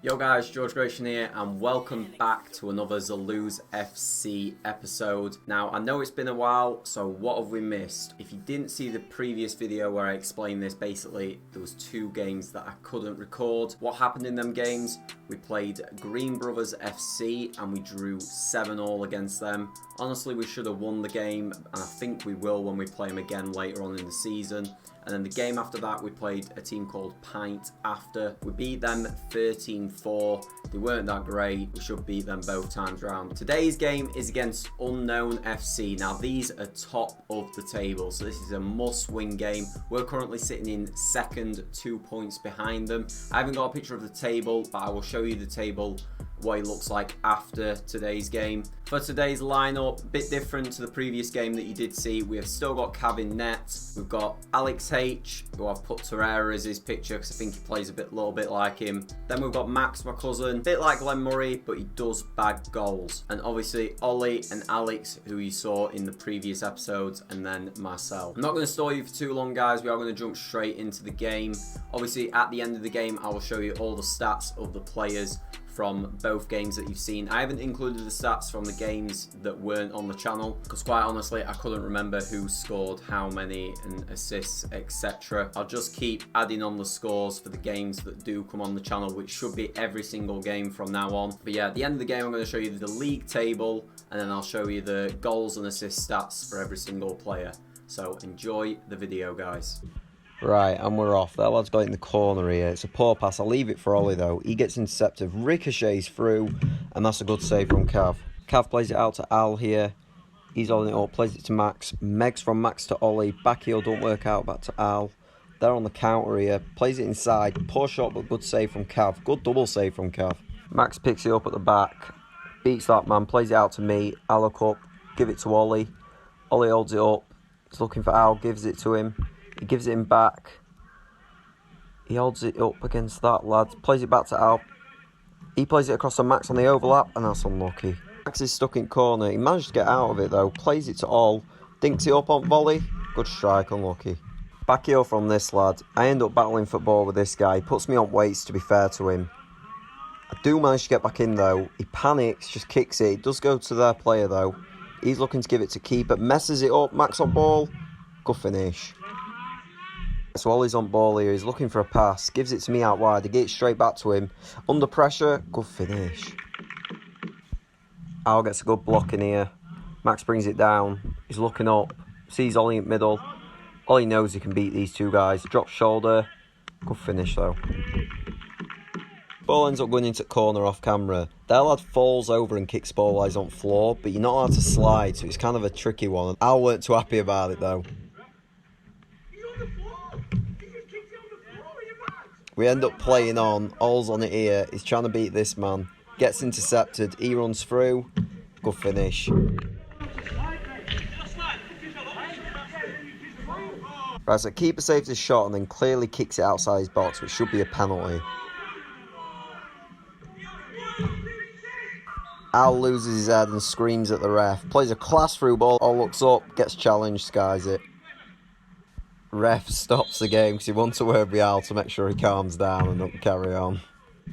Yo guys, George Gratian here and welcome back to another Zeluz FC episode. Now I know it's been a while, so what have we missed? If you didn't see the previous video where I explained this, basically there was two games that I couldn't record. What happened in them games? We played Green Brothers FC and we drew 7-all against them. Honestly, we should have won the game and I think we will when we play them again later on in the season. And then the game after that, we played a team called Pint After. We beat them 13-4. They weren't that great. We should beat them both times round. Today's game is against Unknown FC. Now, these are top of the table, so this is a must-win game. We're currently sitting in second, 2 points behind them. I haven't got a picture of the table, but I will show you the table, what it looks like after today's game. For today's lineup, a bit different to the previous game that you did see. We have still got Cav in net. We've got Alex H, who I've put Torreira as his picture because I think he plays a little bit like him. Then we've got Max, my cousin, a bit like Glenn Murray, but he does bag goals. And obviously Ollie and Alex, who you saw in the previous episodes, and then myself. I'm not going to stall you for too long, guys. We are going to jump straight into the game. Obviously, at the end of the game, I will show you all the stats of the players from both games that you've seen. I haven't included the stats from the games that weren't on the channel because quite honestly I couldn't remember who scored how many and assists, etc. I'll just keep adding on the scores for the games that do come on the channel, which should be every single game from now on. But yeah, at the end of the game I'm going to show you the league table and then I'll show you the goals and assist stats for every single player. So enjoy the video, guys. Right, and we're off. That lad's got it in the corner here. It's a poor pass. I'll leave it for Ollie, though. He gets intercepted, ricochets through, and that's a good save from Cav. Cav plays it out to Al here. He's holding it up, plays it to Max. Megs from Max to Ollie. Back heel, don't work out, back to Al. They're on the counter here. Plays it inside. Poor shot, but good save from Cav. Good double save from Cav. Max picks it up at the back. Beats that man, plays it out to me. Al look up, give it to Ollie. Ollie holds it up. He's looking for Al, gives it to him. He gives it him back. He holds it up against that lad. Plays it back to Al. He plays it across to Max on the overlap, and that's unlucky. Max is stuck in corner. He managed to get out of it though. Plays it to All. Dinks it up on volley. Good strike, unlucky. Back heel from this lad. I end up battling football with this guy. He puts me on weights, to be fair to him. I do manage to get back in though. He panics, just kicks it. It does go to their player though. He's looking to give it to keeper. Messes it up. Max on ball. Good finish. So Ollie's on ball here, he's looking for a pass, gives it to me out wide, I get it straight back to him. Under pressure, good finish. Al gets a good block in here. Max brings it down, he's looking up, sees Ollie in the middle. Ollie knows he can beat these two guys, drops shoulder, good finish though. Ball ends up going into corner off camera. Their lad falls over and kicks ball while he's on floor, but you're not allowed to slide, so it's kind of a tricky one. Al weren't too happy about it though. We end up playing on, All's on it here, he's trying to beat this man. Gets intercepted, he runs through, good finish. Right, so keeper saves his shot and then clearly kicks it outside his box, which should be a penalty. Al loses his head and screams at the ref. Plays a class through ball, All looks up, gets challenged, skies it. Ref stops the game because he wants to word with Al to make sure he calms down and doesn't carry on.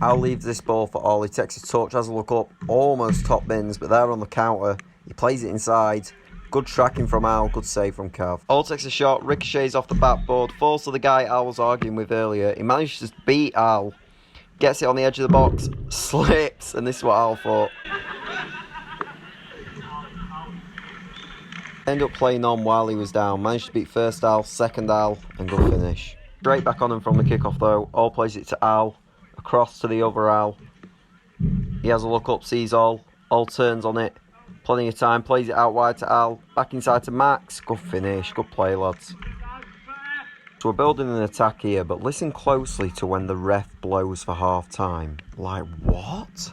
Al leaves this ball for Ollie, takes a touch, has a look up, almost top bins, but they're on the counter. He plays it inside. Good tracking from Al, good save from Cav. All takes a shot, ricochets off the backboard, falls to the guy Al was arguing with earlier. He manages to beat Al, gets it on the edge of the box, slips, and this is what Al thought. End up playing on while he was down, managed to beat first Al, second Al, and good finish. Straight back on him from the kickoff though, All plays it to Al, across to the other Al. He has a look up, sees All turns on it, plenty of time, plays it out wide to Al, back inside to Max, good finish, good play lads. So we're building an attack here, but listen closely to when the ref blows for half time. Like, what?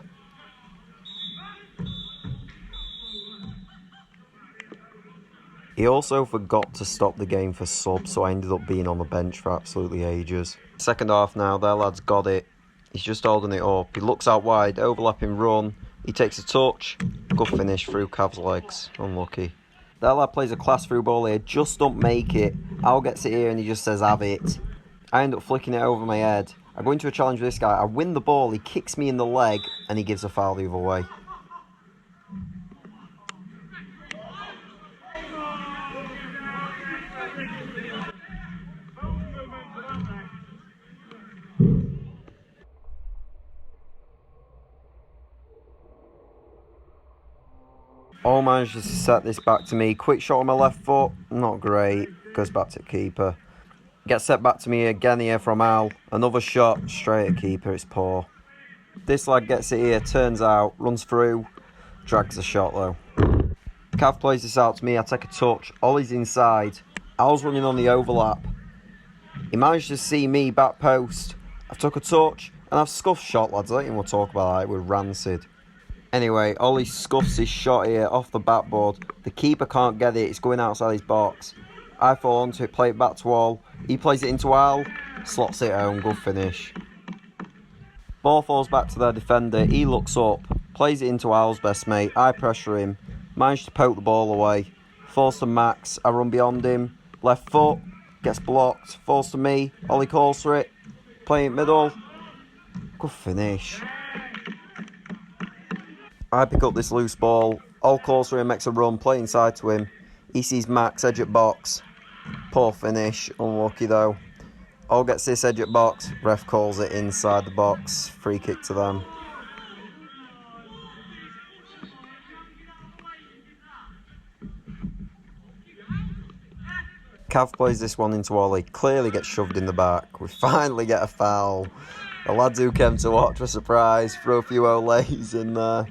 He also forgot to stop the game for subs, so I ended up being on the bench for absolutely ages. Second half now, their lad's got it. He's just holding it up. He looks out wide, overlapping run. He takes a touch. Good finish through Cav's legs. Unlucky. Their lad plays a class through ball here, just don't make it. Al gets it here and he just says, have it. I end up flicking it over my head. I go into a challenge with this guy. I win the ball. He kicks me in the leg and he gives a foul the other way. All manages to set this back to me. Quick shot on my left foot. Not great. Goes back to keeper. Gets set back to me again here from Al. Another shot. Straight at keeper. It's poor. This lad gets it here. Turns out. Runs through. Drags the shot though. Cav plays this out to me. I take a touch. Ollie's inside. Al's running on the overlap. He managed to see me back post. I've took a touch. And I've scuffed shot, lads. I don't even want to talk about that. We're rancid. Anyway, Ollie scuffs his shot here off the backboard. The keeper can't get it. It's going outside his box. I fall onto it, play it back to Al. He plays it into Al. Slots it home. Good finish. Ball falls back to their defender. He looks up. Plays it into Al's best mate. I pressure him. Manage to poke the ball away. Falls to Max. I run beyond him. Left foot. Gets blocked. Falls to me. Ollie calls for it. Playing it middle. Good finish. I pick up this loose ball. All calls for him, makes a run, play inside to him. He sees Max, edge at box. Poor finish, unlucky though. All gets this edge at box. Ref calls it inside the box. Free kick to them. Cav plays this one into Ollie. Clearly gets shoved in the back. We finally get a foul. The lads who came to watch were surprised, threw a few olays in there.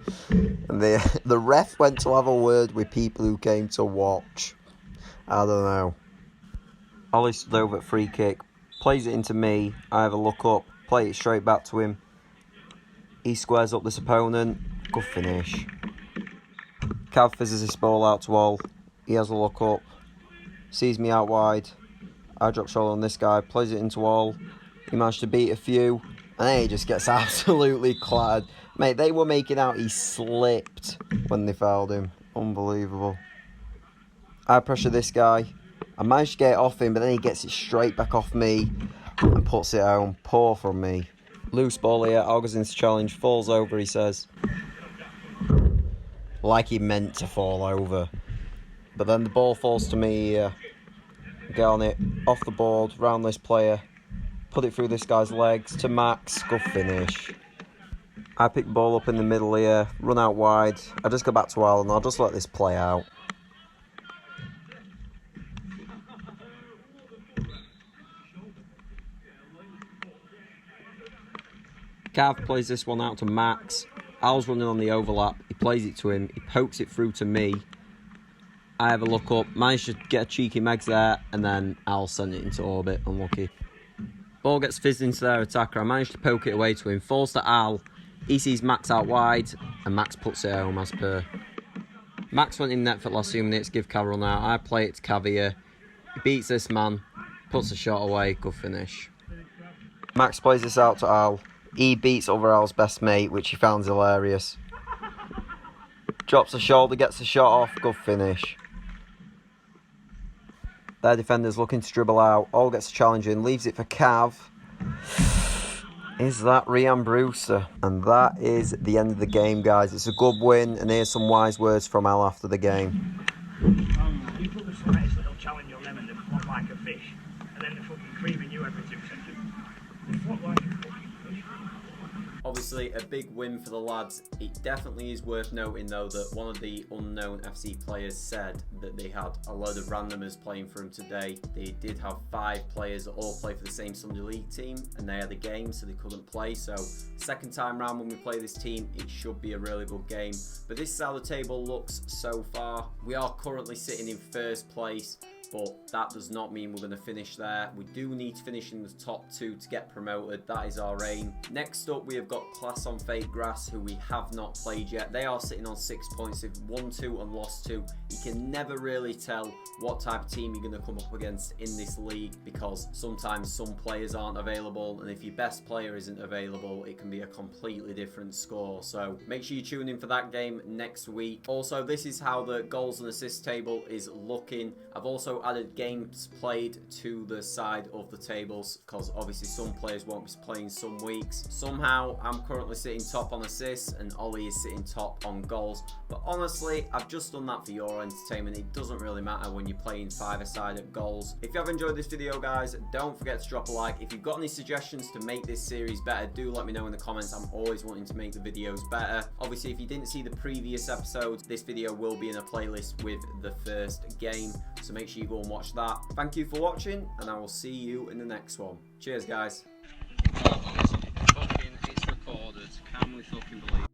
And the ref went to have a word with people who came to watch. I don't know. Ollie stood over at free kick, plays it into me. I have a look up, play it straight back to him. He squares up this opponent. Good finish. Cav fizzes this ball out to Al. He has a look up, sees me out wide. I drop shoulder on this guy, plays it into Al. He managed to beat a few. And then he just gets absolutely clattered. Mate, they were making out he slipped when they fouled him. Unbelievable. I pressure this guy. I managed to get it off him, but then he gets it straight back off me and puts it home. Poor from me. Loose ball here. Al goes into challenge. Falls over, he says. Like he meant to fall over. But then the ball falls to me here. Get on it. Off the board. Round this player. Put it through this guy's legs to Max. Good finish. I pick the ball up in the middle here. Run out wide. I just go back to Al and I'll just let this play out. Cav plays this one out to Max. Al's running on the overlap. He plays it to him. He pokes it through to me. I have a look up. Managed to get a cheeky Megs there. And then Al sent it into orbit. Unlucky. Ball gets fizzed into their attacker. I managed to poke it away to him. Falls to Al. He sees Max out wide. And Max puts it home as per. Max went in net for the last few minutes. Give Cav a run out. I play it to Cav here. He beats this man. Puts the shot away. Good finish. Max plays this out to Al. He beats over Al's best mate, which he found hilarious. Drops the shoulder. Gets the shot off. Good finish. Their defender's looking to dribble out. All gets a challenge in. Leaves it for Cav. Is that Ryan Brewster? And that is the end of the game, guys. It's a good win. And here's some wise words from Al after the game. You put this nice little challenge on them and they flop like a fish. And then they're fucking creaming you every 2 seconds. They flop like a fucking fish. Obviously a big win for the lads. It definitely is worth noting though that one of the unknown FC players said that they had a load of randomers playing for him today. They did have 5 players that all play for the same Sunday League team and they had a game so they couldn't play. So second time round when we play this team it should be a really good game. But this is how the table looks so far. We are currently sitting in first place, but that does not mean we're going to finish there. We do need to finish in the top 2 to get promoted. That is our aim. Next up, we have got Class on Fade Grass, who we have not played yet. They are sitting on 6 points. They've won 2 and lost 2. You can never really tell what type of team you're going to come up against in this league because sometimes some players aren't available, and if your best player isn't available, it can be a completely different score. So make sure you tune in for that game next week. Also, this is how the goals and assist table is looking. I've also also added games played to the side of the tables, because obviously some players won't be playing some weeks. Somehow I'm currently sitting top on assists and Ollie is sitting top on goals, but honestly I've just done that for your entertainment. It doesn't really matter when you're playing five-a-side at goals. If you have enjoyed this video, guys, don't forget to drop a like. If you've got any suggestions to make this series better, do let me know in the comments. I'm always wanting to make the videos better. Obviously, if you didn't see the previous episodes, this video will be in a playlist with the first game, so make sure you go and watch that. Thank you for watching, and I will see you in the next one. Cheers, guys. It's recorded. Can we fucking believe